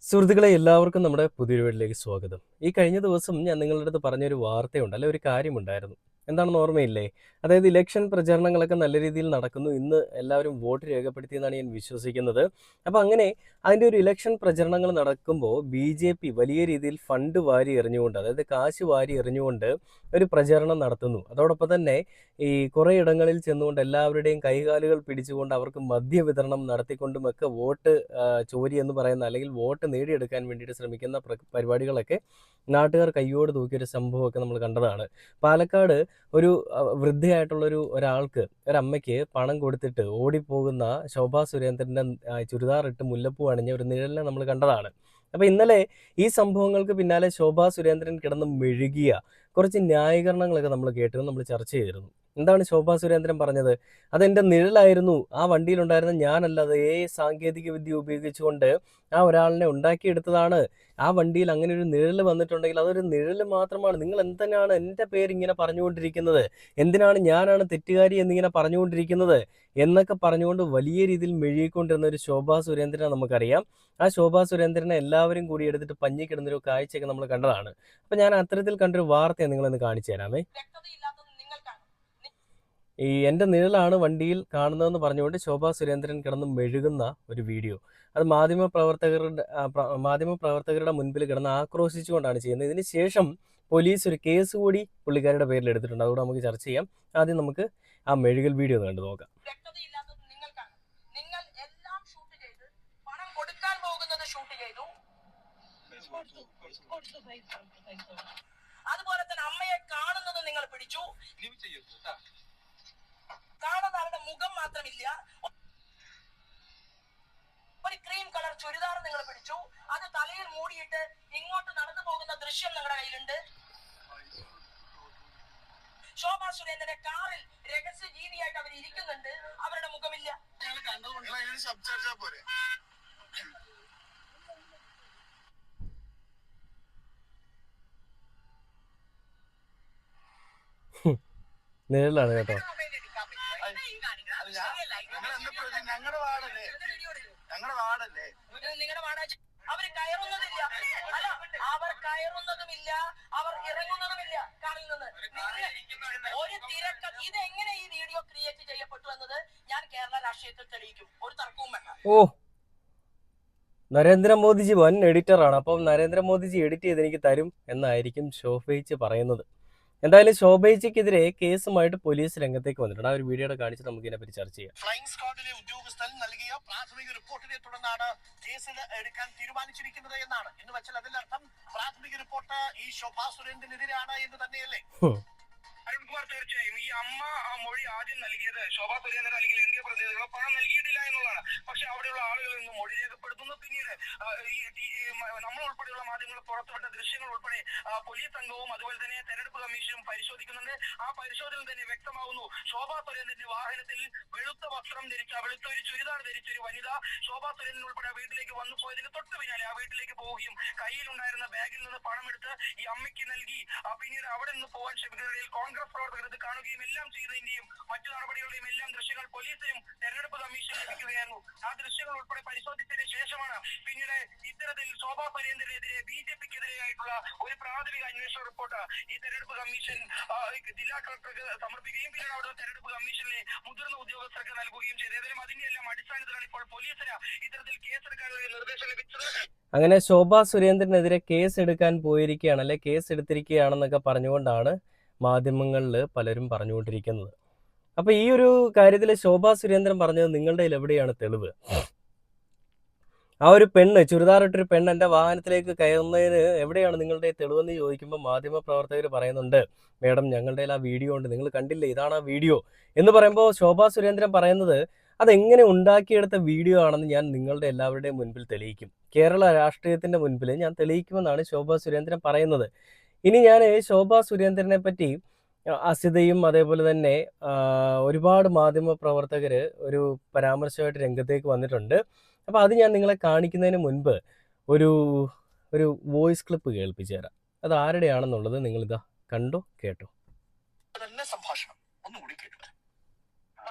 സുഹൃത്തുക്കളെ എല്ലാവർക്കും നമ്മുടെ പുതിയൊരു വീട്ടിലേക്ക് സ്വാഗതം. ഈ കഴിഞ്ഞ ദിവസം ഞാൻ നിങ്ങളുടെ അടുത്ത് പറഞ്ഞൊരു വാർത്തയുണ്ട്, അല്ലെ ഒരു കാര്യമുണ്ടായിരുന്നു. എന്താണെന്ന് ഓർമ്മയില്ലേ? അതായത് ഇലക്ഷൻ പ്രചരണങ്ങളൊക്കെ നല്ല രീതിയിൽ നടക്കുന്നു. ഇന്ന് എല്ലാവരും വോട്ട് രേഖപ്പെടുത്തിയെന്നാണ് ഞാൻ വിശ്വസിക്കുന്നത്. അപ്പോൾ അങ്ങനെ അതിൻ്റെ ഒരു ഇലക്ഷൻ പ്രചരണങ്ങൾ നടക്കുമ്പോൾ BJP വലിയ രീതിയിൽ ഫണ്ട് വാരി എറിഞ്ഞുകൊണ്ട്, അതായത് കാശ് വാരി എറിഞ്ഞുകൊണ്ട് ഒരു പ്രചരണം നടത്തുന്നു. അതോടൊപ്പം തന്നെ ഈ കുറേ ഇടങ്ങളിൽ ചെന്നുകൊണ്ട് എല്ലാവരുടെയും കൈകാലുകൾ പിടിച്ചുകൊണ്ട് അവർക്ക് മദ്യവിതരണം നടത്തിക്കൊണ്ടുമൊക്കെ വോട്ട് ചോരി എന്ന് പറയുന്ന അല്ലെങ്കിൽ വോട്ട് നേടിയെടുക്കാൻ വേണ്ടിയിട്ട് ശ്രമിക്കുന്ന പരിപാടികളൊക്കെ നാട്ടുകാർ കയ്യോട് തൂക്കിയൊരു സംഭവമൊക്കെ നമ്മൾ കണ്ടതാണ്. പാലക്കാട് ഒരു വൃദ്ധയായിട്ടുള്ളൊരു ഒരമ്മയ്ക്ക് പണം കൊടുത്തിട്ട് ഓടിപ്പോകുന്ന ശോഭാ സുരേന്ദ്രൻ്റെ ചുരിദാറിട്ട് മുല്ലപ്പൂ അണിഞ്ഞ ഒരു നിഴലിനെ നമ്മൾ കണ്ടതാണ്. അപ്പോൾ ഇന്നലെ ഈ സംഭവങ്ങൾക്ക് പിന്നാലെ ശോഭാ സുരേന്ദ്രൻ കിടന്ന് മെഴുകിയ കുറച്ച് ന്യായീകരണങ്ങളൊക്കെ നമ്മൾ കേട്ടത് നമ്മൾ ചർച്ച ചെയ്തിരുന്നു. എന്താണ് ശോഭാ സുരേന്ദ്രൻ പറഞ്ഞത്? അതെൻ്റെ നിഴലായിരുന്നു, ആ വണ്ടിയിലുണ്ടായിരുന്ന ഞാനല്ല, അത് സാങ്കേതിക വിദ്യ ഉപയോഗിച്ചുകൊണ്ട് ആ ഒരാളിനെ ഉണ്ടാക്കിയെടുത്തതാണ്. ആ വണ്ടിയിൽ അങ്ങനെ ഒരു നിഴൽ വന്നിട്ടുണ്ടെങ്കിൽ അതൊരു നിഴൽ മാത്രമാണ്. നിങ്ങൾ എന്തിനാണ് എൻ്റെ പേരിങ്ങനെ പറഞ്ഞുകൊണ്ടിരിക്കുന്നത്? എന്തിനാണ് ഞാനാണ് തെറ്റുകാരി എന്നിങ്ങനെ പറഞ്ഞുകൊണ്ടിരിക്കുന്നത് എന്നൊക്കെ പറഞ്ഞുകൊണ്ട് വലിയ രീതിയിൽ മെഴുകിക്കൊണ്ടിരുന്ന ഒരു ശോഭാ സുരേന്ദ്രനെ നമുക്കറിയാം. ആ ശോഭാ സുരേന്ദ്രനെ എല്ലാവരും കൂടി എടുത്തിട്ട് പഞ്ഞിക്കിടുന്നൊരു കാഴ്ചയൊക്കെ നമ്മൾ കണ്ടതാണ്. അപ്പം ഞാൻ അത്തരത്തിൽ കണ്ടൊരു വാർത്തയെ നിങ്ങളൊന്ന് കാണിച്ചു തരാമേ. ഈ എൻ്റെ നിഴലാണ് വണ്ടിയിൽ കാണുന്നതെന്ന് പറഞ്ഞുകൊണ്ട് ശോഭാ സുരേന്ദ്രൻ കിടന്ന് മെഴുകുന്ന ഒരു വീഡിയോ. അത് മാധ്യമപ്രവർത്തകരുടെ മുൻപിൽ കിടന്ന് ആക്രോശിച്ചുകൊണ്ടാണ് ചെയ്യുന്നത്. ഇതിന് ശേഷം പോലീസ് ഒരു കേസ് കൂടി പുള്ളിക്കാരുടെ പേരിൽ എടുത്തിട്ടുണ്ട്. അതുകൊണ്ട് നമുക്ക് ചർച്ച ചെയ്യാം. ആദ്യം നമുക്ക് ആ മെഴുകൽ വീഡിയോ ഒന്ന് കണ്ടു നോക്കാം. അതുപോലെ തന്നെ അമ്മയെ കാണുന്നത് നിങ്ങൾ പിടിച്ചു. കാണുന്ന ആളുടെ മുഖം മാത്രമില്ല, ഒരു ക്രീം കളർ ചുരിദാർ നിങ്ങൾ പിടിച്ചു. അത് തലയിൽ മൂടിയിട്ട് ഇങ്ങോട്ട് നടന്നു പോകുന്ന ദൃശ്യം നിങ്ങളുടെ കയ്യിലുണ്ട്. ശോഭാ സുരേന്ദ്രന്റെ കാറിൽ രഹസ്യ ജീവിയായിട്ട് അവർ ഇരിക്കുന്നുണ്ട്, അവരുടെ മുഖമില്ല. നിഴലാണ് കേട്ടോ. നിങ്ങളുടെ വാടക അവർ കയറുന്നതില്ല, അല്ല അവർ കയറുന്നതുമില്ല, അവർ ഇറങ്ങുന്നതുമില്ല കാറിൽ നിന്ന്. ഒരു തിരക്ക്. ഇതെങ്ങനെ ഈ വീഡിയോ ക്രിയേറ്റ് ചെയ്യപ്പെട്ടു എന്നത് ഞാൻ കേരള രാഷ്ട്രീയത്തിൽ തെളിയിക്കും, ഒരു തർക്കവും വേണ്ട. ഓ, നരേന്ദ്രമോദിജി വൻ എഡിറ്ററാണ്. അപ്പം നരേന്ദ്രമോദിജി എഡിറ്റ് ചെയ്ത് എനിക്ക് തരും എന്നായിരിക്കും ശോഭയിച്ച് പറയുന്നത്. എന്തായാലും ശോഭയിച്ചയ്ക്കെതിരെ കേസുമായിട്ട് പോലീസ് രംഗത്തേക്ക് വന്നിട്ടുണ്ട്. ആ ഒരു വീഡിയോ കാണിച്ച് നമുക്ക് ഇതിനെപ്പറ്റി ചർച്ച ചെയ്യാം. ഫ്ലൈയിങ് സ്ക്വാഡിലെ ഉദ്യോഗസ്ഥൻ നൽകിയ പ്രാഥമിക റിപ്പോർട്ടിനെ തുടർന്നാണ് കേസിൽ എടുക്കാൻ തീരുമാനിച്ചിരിക്കുന്നത് എന്നാണ്. എന്ന് വെച്ചാൽ അതിനർത്ഥം പ്രാഥമിക റിപ്പോർട്ട് ഈ ശോഭാ സുരേന്ദ്രനെതിരാണ് എന്ന് തന്നെയല്ലേ? അരുൺകുമാർ, തീർച്ചയായും ഈ അമ്മ മൊഴി ആദ്യം നൽകിയത് ശോഭാ സുരേന്ദ്രൻ അല്ലെങ്കിൽ എൻ ഡി എ പ്രതിനിധികളോ പണം നൽകിയിട്ടില്ല എന്നുള്ളതാണ്. പക്ഷെ അവിടെയുള്ള ആളുകളിൽ നിന്ന് മൊഴി രേഖപ്പെടുത്തുന്നു. പിന്നീട് നമ്മൾ ഉൾപ്പെടെയുള്ള മാധ്യമങ്ങൾ പുറത്തുവിട്ട ദൃശ്യങ്ങൾ ഉൾപ്പെടെ പോലീസ് സംഘവും അതുപോലെ തന്നെ തെരഞ്ഞെടുപ്പ് കമ്മീഷനും പരിശോധിക്കുന്നുണ്ട്. ആ പരിശോധനയിൽ തന്നെ വ്യക്തമാവുന്നു, ശോഭാ സുരേന്ദ്രന്റെ വാഹനത്തിൽ വെളുത്ത വസ്ത്രം ധരിച്ച, വെളുത്ത ഒരു ചുരിദാർ ധരിച്ച ഒരു വനിത ശോഭാ സുരേന്ദ്രൻ ഉൾപ്പെടെ വീട്ടിലേക്ക് വന്നു പോയതിന് തൊട്ട് പിന്നാലെ ആ വീട്ടിലേക്ക് പോവുകയും കയ്യിലുണ്ടായിരുന്ന ബാഗിൽ നിന്ന് പണമെടുത്ത് ഈ അമ്മയ്ക്ക് നൽകി പിന്നീട് അവിടെ നിന്ന് പോകാൻ ശ്രമിക്കുന്നതിൽ കോൺഗ്രസ് പ്രവർത്തകർ ഇത് കാണുകയും എല്ലാം ചെയ്തതിന്റെയും മറ്റു നടപടികളുടെയും എല്ലാം ദൃശ്യങ്ങൾ പോലീസിനും തെരഞ്ഞെടുപ്പ് കമ്മീഷനും ലഭിക്കുകയായിരുന്നു. ആ ദൃശ്യങ്ങൾ ഉൾപ്പെടെ പരിശോധിച്ചതിന് ശേഷമാണ് പിന്നീട് ഇത്തരത്തിൽ ശോഭാ സുരേന്ദ്രനെതിരെ BJPക്കെതിരെയായിട്ടുള്ള ഒരു പ്രാഥമിക അന്വേഷണ റിപ്പോർട്ട് ഈ തെരഞ്ഞെടുപ്പ് കമ്മീഷൻ ജില്ലാ കളക്ടർക്ക് സമർപ്പിക്കുകയും പിന്നീട് അവിടെ തെരഞ്ഞെടുപ്പ് കമ്മീഷനിലെ മുതിർന്ന ഉദ്യോഗസ്ഥർക്ക് നൽകുകയും ചെയ്തു. ഏതായാലും അതിന്റെ എല്ലാം അടിസ്ഥാനത്തിലാണ് ഇപ്പോൾ പോലീസിന് ഇത്തരത്തിൽ കേസെടുക്കാനുള്ള നിർദ്ദേശം ലഭിച്ചത്. അങ്ങനെ ശോഭാ സുരേന്ദ്രനെതിരെ കേസ് എടുക്കാൻ പോയിരിക്കുകയാണ്, അല്ലെ കേസ് എടുത്തിരിക്കുകയാണെന്നൊക്കെ പറഞ്ഞുകൊണ്ടാണ് മാധ്യമങ്ങളിൽ പലരും പറഞ്ഞുകൊണ്ടിരിക്കുന്നത്. അപ്പോൾ ഈ ഒരു കാര്യത്തിൽ ശോഭാ സുരേന്ദ്രൻ പറഞ്ഞത് നിങ്ങളുടെ കയ്യിൽ എവിടെയാണ് തെളിവ്? ആ ഒരു പെണ്ണ്, ചുരിദാറിട്ടൊരു പെണ്ണ് എൻ്റെ വാഹനത്തിലേക്ക് കയറുന്നതിന് എവിടെയാണ് നിങ്ങളുടെ തെളിവെന്ന് ചോദിക്കുമ്പോൾ മാധ്യമപ്രവർത്തകർ പറയുന്നുണ്ട്, മേഡം ഞങ്ങളുടെ കയ്യിൽ ആ വീഡിയോ ഉണ്ട്, നിങ്ങൾ കണ്ടില്ലേ, ഇതാണ് ആ വീഡിയോ എന്ന് പറയുമ്പോൾ ശോഭാ സുരേന്ദ്രൻ പറയുന്നത് അതെങ്ങനെ ഉണ്ടാക്കിയെടുത്ത വീഡിയോ ആണെന്ന് ഞാൻ നിങ്ങളുടെ എല്ലാവരുടെയും മുൻപിൽ തെളിയിക്കും, കേരള രാഷ്ട്രീയത്തിൻ്റെ മുൻപിൽ ഞാൻ തെളിയിക്കുമെന്നാണ് ശോഭാ സുരേന്ദ്രൻ പറയുന്നത്. ഇനി ഞാൻ ശോഭാ സുരേന്ദ്രനെ പറ്റി അസിതയും അതേപോലെ തന്നെ ഒരുപാട് മാധ്യമപ്രവർത്തകർ ഒരു പരാമർശമായിട്ട് രംഗത്തേക്ക് വന്നിട്ടുണ്ട്. അപ്പോൾ അത് ഞാൻ നിങ്ങളെ കാണിക്കുന്നതിന് മുൻപ് ഒരു ഒരു വോയിസ് ക്ലിപ്പ് കേൾപ്പിച്ചു തരാം. അത് ആരുടെയാണെന്നുള്ളത് നിങ്ങളിതാ കണ്ടോ കേട്ടോ. സംഭാഷണം ഒന്നുകൂടി കേട്ടു.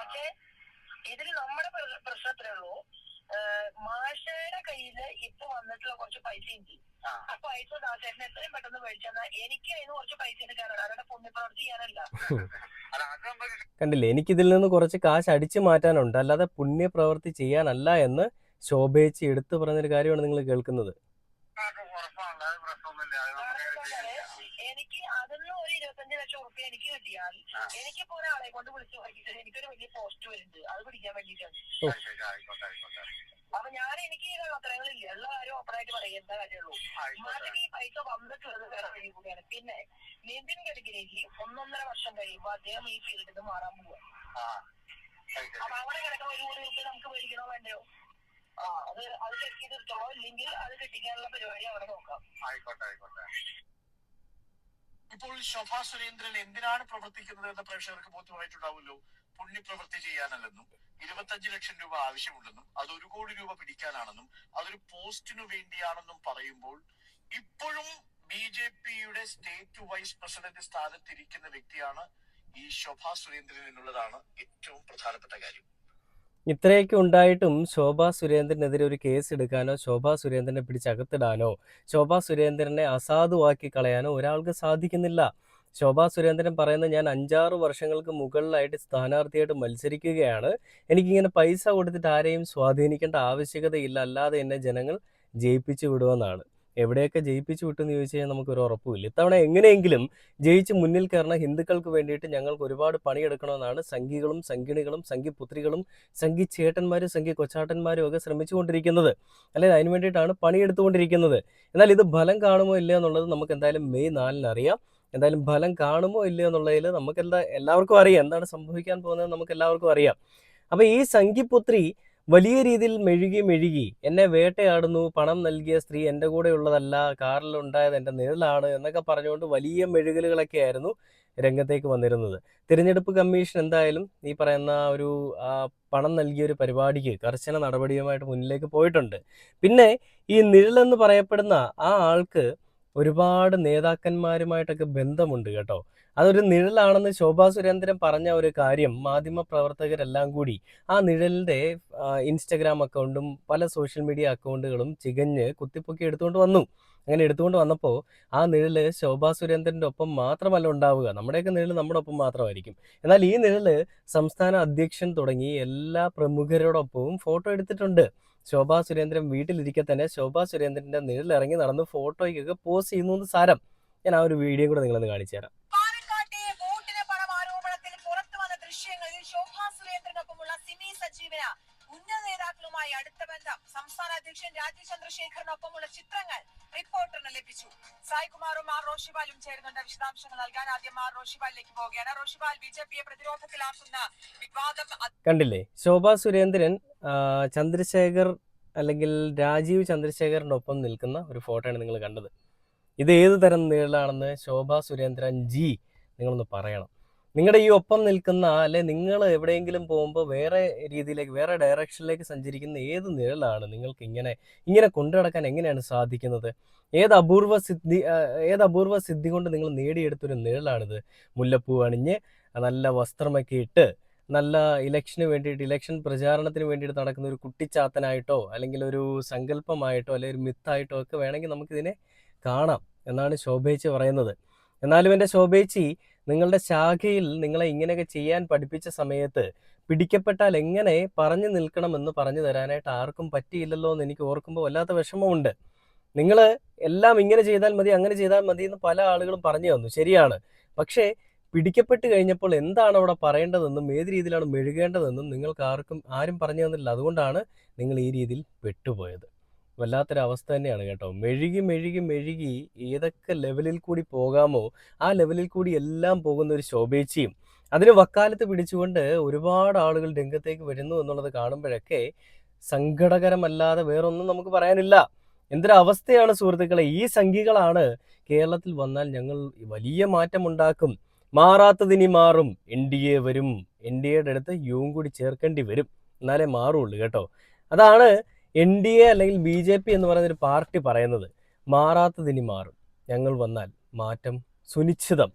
ഇതിൽ നമ്മുടെ പ്രശ്നത്തിലുള്ളൂ. മാഷയുടെ കയ്യില് ഇപ്പൊ വന്നിട്ടുള്ള കുറച്ച് പൈസ ഉണ്ട്. ആ പൈസ ദാസേട്ടന് എത്രയും പെട്ടെന്ന് മേടിച്ചാൽ എനിക്ക് അതിന് കുറച്ച് പൈസ എടുക്കാനാണ്, അവരുടെ പുണ്യപ്രവർത്തി ചെയ്യാനല്ല. കണ്ടില്ലേ, എനിക്കിതിൽ നിന്ന് കുറച്ച് കാശ് അടിച്ചു മാറ്റാനുണ്ട്, അല്ലാതെ പുണ്യപ്രവൃത്തി ചെയ്യാനല്ല എന്ന് ശോഭേച്ചി എടുത്തു പറഞ്ഞൊരു കാര്യമാണ് നിങ്ങൾ കേൾക്കുന്നത്. എനിക്ക് അതിന് ഒരു 25 ലക്ഷം റുപ്യ എനിക്ക് കിട്ടിയാൽ എനിക്കിപ്പോ ഒരാളെ കൊണ്ട് വിളിച്ചു നോക്കിയിട്ട് എനിക്കൊരു വലിയ പോസ്റ്റ് വരുന്നുണ്ട്, അത് പിടിക്കാൻ വേണ്ടിയിട്ടാണ്. അപ്പൊ എനിക്ക് ഈ കള്ളത്തരങ്ങളില്ല, ഉള്ള കാര്യം ഓപ്പണായിട്ട് പറയും, എന്താ കാര്യമുള്ളൂ. മാറ്റം ഈ പൈസ വന്നിട്ടുള്ളത് വേറെ വഴി കൂടിയാണ്. പിന്നെ നിതിൻ ഗഡ്കരിക്ക് 1.5 വർഷം കഴിയുമ്പോ അദ്ദേഹം ഈ ഫീൽഡിൽ നിന്ന് മാറാൻ പോവുക. അപ്പൊ അവിടെ കിടക്കുന്ന 1 കോടി റുപ്യ നമുക്ക് മേടിക്കണോ വേണ്ടയോ? അത് ചെക്ക് ചെയ്തിട്ടോ, ഇല്ലെങ്കിൽ അത് കെട്ടിക്കാനുള്ള പരിപാടി അവിടെ നോക്കാം. ഇപ്പോൾ ശോഭാ സുരേന്ദ്രൻ എന്തിനാണ് പ്രവർത്തിക്കുന്നത് എന്ന് പ്രേക്ഷകർക്ക് ബോധ്യമായിട്ടുണ്ടാവുമല്ലോ. പുണ്യപ്രവൃത്തി ചെയ്യാനല്ലെന്നും 25 ലക്ഷം രൂപ ആവശ്യമുണ്ടെന്നും അത് 1 കോടി രൂപ പിടിക്കാനാണെന്നും അതൊരു പോസ്റ്റിനു വേണ്ടിയാണെന്നും പറയുമ്പോൾ ഇപ്പോഴും BJPയുടെ സ്റ്റേറ്റ് വൈസ് പ്രസിഡന്റ് സ്ഥാനത്തിരിക്കുന്ന വ്യക്തിയാണ് ഈ ശോഭാ സുരേന്ദ്രൻ എന്നുള്ളതാണ് ഏറ്റവും പ്രധാനപ്പെട്ട കാര്യം. ഇത്രയൊക്കെ ഉണ്ടായിട്ടും ശോഭാ സുരേന്ദ്രനെതിരെ ഒരു കേസ് എടുക്കാനോ ശോഭാ സുരേന്ദ്രനെ പിടിച്ചകത്തിടാനോ ശോഭാ സുരേന്ദ്രനെ അസാധുവാക്കി കളയാനോ ഒരാൾക്ക് സാധിക്കുന്നില്ല. ശോഭാ സുരേന്ദ്രൻ പറയുന്നത്, ഞാൻ 5-6 വർഷങ്ങൾക്ക് മുകളിലായിട്ട് സ്ഥാനാർത്ഥിയായിട്ട് മത്സരിക്കുകയാണ്, എനിക്കിങ്ങനെ പൈസ കൊടുത്തിട്ട് ആരെയും സ്വാധീനിക്കേണ്ട ആവശ്യകതയില്ല, അല്ലാതെ എന്നെ ജനങ്ങൾ ജയിപ്പിച്ചു വിടുമെന്നാണ്. എവിടെയൊക്കെ ജയിപ്പിച്ചു വിട്ടെന്ന് ചോദിച്ചു കഴിഞ്ഞാൽ നമുക്കൊരു ഉറപ്പുമില്ല. ഇത്തവണ എങ്ങനെയെങ്കിലും ജയിച്ച് മുന്നിൽ കയറുന്ന ഹിന്ദുക്കൾക്ക് വേണ്ടിയിട്ട് ഞങ്ങൾക്ക് ഒരുപാട് പണിയെടുക്കണമെന്നാണ് സംഘികളും സംഘിണികളും സംഘിപുത്രികളും സംഘി ചേട്ടന്മാരും സംഘി കൊച്ചാട്ടന്മാരും ഒക്കെ ശ്രമിച്ചുകൊണ്ടിരിക്കുന്നത്, അല്ലെങ്കിൽ അതിന് വേണ്ടിയിട്ടാണ് പണിയെടുത്തുകൊണ്ടിരിക്കുന്നത്. എന്നാൽ ഇത് ഫലം കാണുമോ ഇല്ലയോ എന്നുള്ളത് നമുക്ക് എന്തായാലും മെയ് 4-ന് അറിയാം. എന്തായാലും ഫലം കാണുമോ ഇല്ലയോ എന്നുള്ളതിൽ നമുക്ക് എല്ലാവർക്കും അറിയാം, എന്താണ് സംഭവിക്കാൻ പോകുന്നത് നമുക്ക് എല്ലാവർക്കും അറിയാം. അപ്പോൾ ഈ സംഘിപുത്രി വലിയ രീതിയിൽ മെഴുകി എന്നെ വേട്ടയാടുന്നു, പണം നൽകിയ സ്ത്രീ എൻ്റെ കൂടെ ഉള്ളതല്ല, കാറിലുണ്ടായത് എൻ്റെ നിഴലാണ് എന്നൊക്കെ പറഞ്ഞുകൊണ്ട് വലിയ മെഴുകലുകളൊക്കെ ആയിരുന്നു രംഗത്തേക്ക് വന്നിരുന്നത്. തിരഞ്ഞെടുപ്പ് കമ്മീഷൻ എന്തായാലും ഈ പറയുന്ന ഒരു പണം നൽകിയ ഒരു പരിപാടിക്ക് കർശന നടപടിയുമായിട്ട് മുന്നിലേക്ക് പോയിട്ടുണ്ട്. പിന്നെ ഈ നിഴലെന്ന് പറയപ്പെടുന്ന ആ ആൾക്ക് ഒരുപാട് നേതാക്കന്മാരുമായിട്ടൊക്കെ ബന്ധമുണ്ട് കേട്ടോ. അതൊരു നിഴലാണെന്ന് ശോഭാ സുരേന്ദ്രൻ പറഞ്ഞ ഒരു കാര്യം മാധ്യമ പ്രവർത്തകരെല്ലാം കൂടി ആ നിഴലിൻ്റെ ഇൻസ്റ്റഗ്രാം അക്കൗണ്ടും പല സോഷ്യൽ മീഡിയ അക്കൗണ്ടുകളും ചികഞ്ഞ് കുത്തിപ്പൊക്കി എടുത്തുകൊണ്ട് വന്നു. അങ്ങനെ എടുത്തുകൊണ്ട് വന്നപ്പോൾ ആ നിഴല് ശോഭാ സുരേന്ദ്രൻ്റെ ഒപ്പം മാത്രമല്ല ഉണ്ടാവുക, നമ്മുടെയൊക്കെ നിഴൽ നമ്മുടെ ഒപ്പം മാത്രമായിരിക്കും. എന്നാൽ ഈ നിഴല് സംസ്ഥാന അധ്യക്ഷൻ തുടങ്ങി എല്ലാ പ്രമുഖരോടൊപ്പവും ഫോട്ടോ എടുത്തിട്ടുണ്ട്. ശോഭാ സുരേന്ദ്രൻ വീട്ടിലിരിക്കെ തന്നെ ശോഭാ സുരേന്ദ്രൻ്റെ നിഴൽ ഇറങ്ങി നടന്ന് ഫോട്ടോയ്ക്കൊക്കെ പോസ്റ്റ് ചെയ്യുന്നു എന്ന് സാരം. ഞാൻ ആ ഒരു വീഡിയോ കൂടെ നിങ്ങളൊന്ന് കാണിച്ചു തരാം. പാലക്കാട്ടെ വോട്ടിന് പണം ആരോപണത്തിൽ പുറത്തു വന്ന ദൃശ്യങ്ങളിൽ ശോഭാ സുരേന്ദ്രനൊപ്പമുള്ള സിമി സജീവന ഉന്നത നേതാക്കളുമായി അടുത്ത ബന്ധം. സംസ്ഥാന അധ്യക്ഷൻ രാജീവ് ചന്ദ്രശേഖറിനൊപ്പമുള്ള ചിത്രങ്ങൾ റിപ്പോർട്ടറിന് ലഭിച്ചു. സായ്കുമാറും ആർ റോഷിപാലും ചേരുന്നുണ്ട് വിശദാംശങ്ങൾ നൽകാൻ. ആദ്യം ആർ റോഷിപാലിലേക്ക് പോവുകയാണ്. റോഷിപാൽ, BJPയെ പ്രതിരോധത്തിലാക്കുന്ന വിവാദം കണ്ടില്ലേ? ശോഭാ സുരേന്ദ്രൻ ചന്ദ്രശേഖർ അല്ലെങ്കിൽ രാജീവ് ചന്ദ്രശേഖറിൻ്റെ ഒപ്പം നിൽക്കുന്ന ഒരു ഫോട്ടോയാണ് നിങ്ങൾ കണ്ടത്. ഇത് ഏത് തരം നിഴലാണെന്ന് ശോഭാ സുരേന്ദ്രൻ ജി നിങ്ങളൊന്ന് പറയണം. നിങ്ങളുടെ ഈ ഒപ്പം നിൽക്കുന്ന, അല്ലെ നിങ്ങൾ എവിടെയെങ്കിലും പോകുമ്പോൾ വേറെ രീതിയിലേക്ക് വേറെ ഡയറക്ഷനിലേക്ക് സഞ്ചരിക്കുന്ന ഏത് നിഴലാണ് നിങ്ങൾക്ക് ഇങ്ങനെ കൊണ്ടു നടക്കാൻ എങ്ങനെയാണ് സാധിക്കുന്നത്? ഏത് അപൂർവ സിദ്ധി കൊണ്ട് നിങ്ങൾ നേടിയെടുത്തൊരു നിഴലാണിത്? മുല്ലപ്പൂ അണിഞ്ഞ് നല്ല വസ്ത്രമൊക്കെ ഇട്ട് നല്ല ഇലക്ഷൻ പ്രചാരണത്തിന് വേണ്ടിയിട്ട് നടക്കുന്ന ഒരു കുട്ടിച്ചാത്തനായിട്ടോ അല്ലെങ്കിൽ ഒരു സങ്കല്പമായിട്ടോ അല്ലെങ്കിൽ ഒരു മിത്തായിട്ടോ ഒക്കെ വേണമെങ്കിൽ നമുക്കിതിനെ കാണാം എന്നാണ് ശോഭേച്ചി പറയുന്നത്. എന്നാലും എൻ്റെ ശോഭേച്ചി, നിങ്ങളുടെ ശാഖയിൽ നിങ്ങളെ ഇങ്ങനെയൊക്കെ ചെയ്യാൻ പഠിപ്പിച്ച സമയത്ത് പിടിക്കപ്പെട്ടാൽ എങ്ങനെ പറഞ്ഞു നിൽക്കണമെന്ന് പറഞ്ഞു തരാനായിട്ട് ആർക്കും പറ്റിയില്ലല്ലോ എന്ന് എനിക്ക് ഓർക്കുമ്പോൾ വല്ലാത്ത വിഷമമുണ്ട്. നിങ്ങൾ എല്ലാം ഇങ്ങനെ ചെയ്താൽ മതി അങ്ങനെ ചെയ്താൽ മതി എന്ന് പല ആളുകളും പറഞ്ഞു തന്നു, ശരിയാണ്. പക്ഷേ പിടിക്കപ്പെട്ട് കഴിഞ്ഞപ്പോൾ എന്താണ് അവിടെ പറയേണ്ടതെന്നും ഏത് രീതിയിലാണ് മെഴുകേണ്ടതെന്നും നിങ്ങൾക്ക് ആരും പറഞ്ഞു തന്നില്ല. അതുകൊണ്ടാണ് നിങ്ങൾ ഈ രീതിയിൽ പെട്ടുപോയത്. വല്ലാത്തൊരവസ്ഥ തന്നെയാണ് കേട്ടോ. മെഴുകി ഏതൊക്കെ ലെവലിൽ കൂടി പോകാമോ ആ ലെവലിൽ കൂടി എല്ലാം പോകുന്ന ഒരു ശോഭേച്ചിയും അതിന് വക്കാലത്ത് പിടിച്ചുകൊണ്ട് ഒരുപാട് ആളുകൾ രംഗത്തേക്ക് വരുന്നു എന്നുള്ളത് കാണുമ്പോഴൊക്കെ സങ്കടകരമല്ലാതെ വേറൊന്നും നമുക്ക് പറയാനില്ല. എന്തൊരവസ്ഥയാണ് സുഹൃത്തുക്കളെ. ഈ സംഖ്യകളാണ് കേരളത്തിൽ വന്നാൽ ഞങ്ങൾ വലിയ മാറ്റമുണ്ടാക്കും, മാറാത്തതിനി മാറും, NDA വരും, NDAയുടെ അടുത്ത് യുവും കൂടി ചേർക്കേണ്ടി വരും, എന്നാലേ മാറുള്ളൂ കേട്ടോ. അതാണ് NDA അല്ലെങ്കിൽ BJP എന്ന് പറയുന്നൊരു പാർട്ടി പറയുന്നത്. മാറാത്തതിനി മാറും, ഞങ്ങൾ വന്നാൽ മാറ്റം സുനിശ്ചിതം.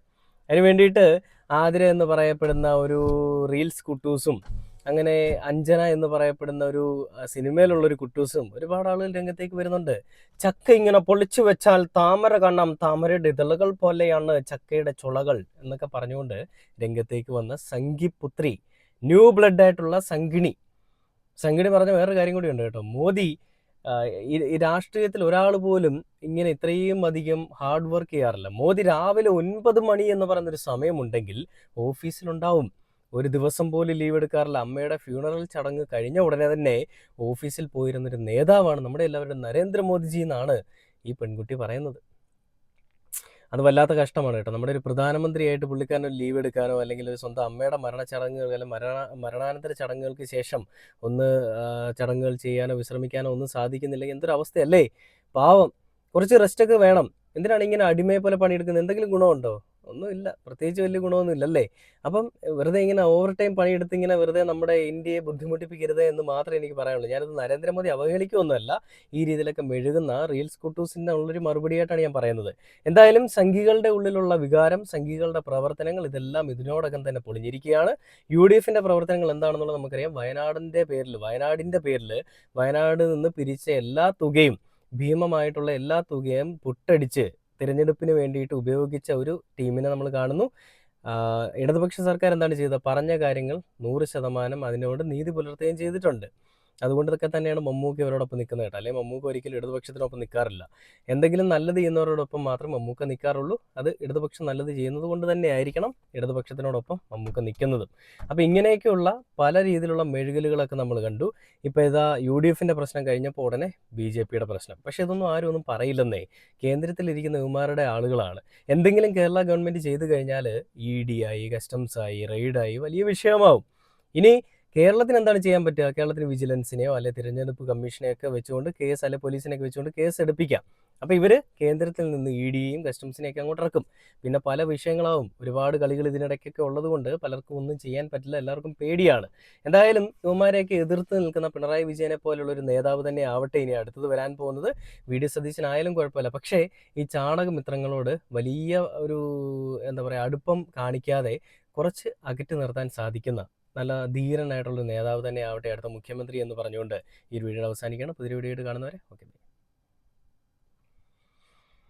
അതിന് വേണ്ടിയിട്ട് ആതിര എന്ന് പറയപ്പെടുന്ന ഒരു റീൽസ് കുട്ടൂസും അങ്ങനെ അഞ്ജന എന്ന് പറയപ്പെടുന്ന ഒരു സിനിമയിലുള്ളൊരു കുട്ടൂസും ഒരുപാട് ആളുകൾ രംഗത്തേക്ക് വരുന്നുണ്ട്. ചക്ക ഇങ്ങനെ പൊളിച്ചു വെച്ചാൽ താമര കാണാം, താമരയുടെ ഇതളുകൾ പോലെയാണ് ചക്കയുടെ ചുളകൾ എന്നൊക്കെ പറഞ്ഞുകൊണ്ട് രംഗത്തേക്ക് വന്ന സംഘിപുത്രി, ന്യൂ ബ്ലഡ് ആയിട്ടുള്ള സംഘിണി പറഞ്ഞ വേറൊരു കാര്യം കൂടി ഉണ്ട് കേട്ടോ. മോദി ഈ രാഷ്ട്രീയത്തിൽ ഒരാൾ പോലും ഇങ്ങനെ ഇത്രയും അധികം ഹാർഡ് വർക്ക് ചെയ്യാറില്ല. മോദി രാവിലെ 9 മണി എന്ന് പറയുന്നൊരു സമയമുണ്ടെങ്കിൽ ഓഫീസിലുണ്ടാവും. ഒരു ദിവസം പോലും ലീവ് എടുക്കാറില്ല. അമ്മയുടെ ഫ്യൂണറൽ ചടങ്ങ് കഴിഞ്ഞ ഉടനെ തന്നെ ഓഫീസിൽ പോയിരുന്നൊരു നേതാവാണ് നമ്മുടെ എല്ലാവരുടെയും നരേന്ദ്രമോദിജി എന്നാണ് ഈ പെൺകുട്ടി പറയുന്നത്. അത് വല്ലാത്ത കഷ്ടമാണ് കേട്ടോ. നമ്മുടെ ഒരു പ്രധാനമന്ത്രിയായിട്ട് പുള്ളിക്കാരൻ ഒരു ലീവ് എടുക്കാനോ അല്ലെങ്കിൽ ഒരു സ്വന്തം അമ്മയുടെ മരണച്ചടങ്ങുകൾ അല്ലെങ്കിൽ മരണാനന്തര ചടങ്ങുകൾക്ക് ശേഷം ഒന്ന് ചടങ്ങുകൾ ചെയ്യാനോ വിശ്രമിക്കാനോ ഒന്നും സാധിക്കുന്നില്ലെങ്കിൽ എന്തൊരു അവസ്ഥയല്ലേ. പാവം. കുറച്ച് റെസ്റ്റൊക്കെ വേണം. എന്തിനാണ് ഇങ്ങനെ അടിമയെ പോലെ പണിയെടുക്കുന്നത്? എന്തെങ്കിലും ഗുണമുണ്ടോ? ഒന്നുമില്ല. പ്രത്യേകിച്ച് വലിയ ഗുണമൊന്നും ഇല്ലല്ലേ. അപ്പം വെറുതെ ഇങ്ങനെ ഓവർ ടൈം പണിയെടുത്ത് ഇങ്ങനെ വെറുതെ നമ്മുടെ ഇന്ത്യയെ ബുദ്ധിമുട്ടിപ്പിക്കരുത് എന്ന് മാത്രമേ എനിക്ക് പറയാനുള്ളൂ. ഞാനത് നരേന്ദ്രമോദി അവഹേളിക്കുകയൊന്നുമല്ല. ഈ രീതിയിലൊക്കെ മെഴുകുന്ന റീൽസ് കുട്ടൂസിൻ്റെ ഉള്ളൊരു മറുപടിയായിട്ടാണ് ഞാൻ പറയുന്നത്. എന്തായാലും സംഘികളുടെ ഉള്ളിലുള്ള വികാരം, സംഘികളുടെ പ്രവർത്തനങ്ങൾ ഇതെല്ലാം ഇതിനോടകം തന്നെ പൊളിഞ്ഞിരിക്കുകയാണ്. UDFിൻ്റെ പ്രവർത്തനങ്ങൾ എന്താണെന്നുള്ളത് നമുക്കറിയാം. വയനാടിൻ്റെ പേരിൽ വയനാട് നിന്ന് പിരിച്ച എല്ലാ തുകയും, ഭീമമായിട്ടുള്ള എല്ലാ തുകയും പുട്ടടിച്ച് തിരഞ്ഞെടുപ്പിന് വേണ്ടിയിട്ട് ഉപയോഗിച്ച ഒരു ടീമിനെ നമ്മൾ കാണുന്നു. ഇടതുപക്ഷ സർക്കാർ എന്താണ് ചെയ്തത്? പറഞ്ഞ കാര്യങ്ങൾ 100% അതിനോട് നീതി പുലർത്തുകയും ചെയ്തിട്ടുണ്ട്. അതുകൊണ്ട് ഇതൊക്കെ തന്നെയാണ് മമ്മൂക്ക ഇവരോടൊപ്പം നിൽക്കുന്നത് കേട്ടോ. അല്ലെങ്കിൽ മമ്മൂക്ക ഒരിക്കലും ഇടതുപക്ഷത്തിനൊപ്പം നിൽക്കാറില്ല. എന്തെങ്കിലും നല്ലത് ചെയ്യുന്നവരോടൊപ്പം മാത്രം മമ്മൂക്ക നിൽക്കാറുള്ളൂ. അത് ഇടതുപക്ഷം നല്ലത് ചെയ്യുന്നത് കൊണ്ട് തന്നെ ആയിരിക്കണം ഇടതുപക്ഷത്തിനോടൊപ്പം മമ്മൂക്ക നിൽക്കുന്നതും. അപ്പോൾ ഇങ്ങനെയൊക്കെയുള്ള പല രീതിയിലുള്ള മെഴുകലുകളൊക്കെ നമ്മൾ കണ്ടു. ഇപ്പോൾ ഇതാ UDFിൻ്റെ പ്രശ്നം കഴിഞ്ഞപ്പോൾ ഉടനെ BJPയുടെ പ്രശ്നം. പക്ഷേ ഇതൊന്നും ആരും ഒന്നും പറയില്ലെന്നേ. കേന്ദ്രത്തിലിരിക്കുന്ന ഇവന്മാരുടെ ആളുകളാണ്. എന്തെങ്കിലും കേരള ഗവൺമെൻറ് ചെയ്തു കഴിഞ്ഞാൽ ED ആയി, കസ്റ്റംസ് ആയി, റെയ്ഡായി വലിയ വിഷയമാവും. ഇനി കേരളത്തിന് എന്താണ് ചെയ്യാൻ പറ്റുക? കേരളത്തിന് വിജിലൻസിനെയോ അല്ലെങ്കിൽ തിരഞ്ഞെടുപ്പ് കമ്മീഷനെയൊക്കെ വെച്ചുകൊണ്ട് കേസ്, അല്ലെങ്കിൽ പോലീസിനെയൊക്കെ വെച്ചുകൊണ്ട് കേസ് എടുപ്പിക്കാം. അപ്പോൾ ഇവർ കേന്ദ്രത്തിൽ നിന്ന് EDയെയും കസ്റ്റംസിനെയൊക്കെ അങ്ങോട്ട് ഇറക്കും. പിന്നെ പല വിഷയങ്ങളാവും. ഒരുപാട് കളികൾ ഇതിനിടയ്ക്കൊക്കെ ഉള്ളതുകൊണ്ട് പലർക്കും ഒന്നും ചെയ്യാൻ പറ്റില്ല. എല്ലാവർക്കും പേടിയാണ്. എന്തായാലും ഇവന്മാരെയൊക്കെ എതിർത്ത് നിൽക്കുന്ന പിണറായി വിജയനെ പോലുള്ള ഒരു നേതാവ് തന്നെ ആവട്ടെ ഇനി അടുത്തത് വരാൻ പോകുന്നത്. VD സതീശനായാലും കുഴപ്പമില്ല. പക്ഷേ ഈ ചാണകമിത്രങ്ങളോട് വലിയ ഒരു അടുപ്പം കാണിക്കാതെ കുറച്ച് അകറ്റി നിർത്താൻ സാധിക്കുന്ന നല്ല ധീരനായിട്ടുള്ള നേതാവ് തന്നെ ആവട്ടെ അടുത്ത മുഖ്യമന്ത്രി എന്ന് പറഞ്ഞുകൊണ്ട് ഈ വീഡിയോ അവസാനിക്കുകയാണ്. പുതിയ വീഡിയോ ആയിട്ട് കാണുന്നവരെ ഓക്കെ.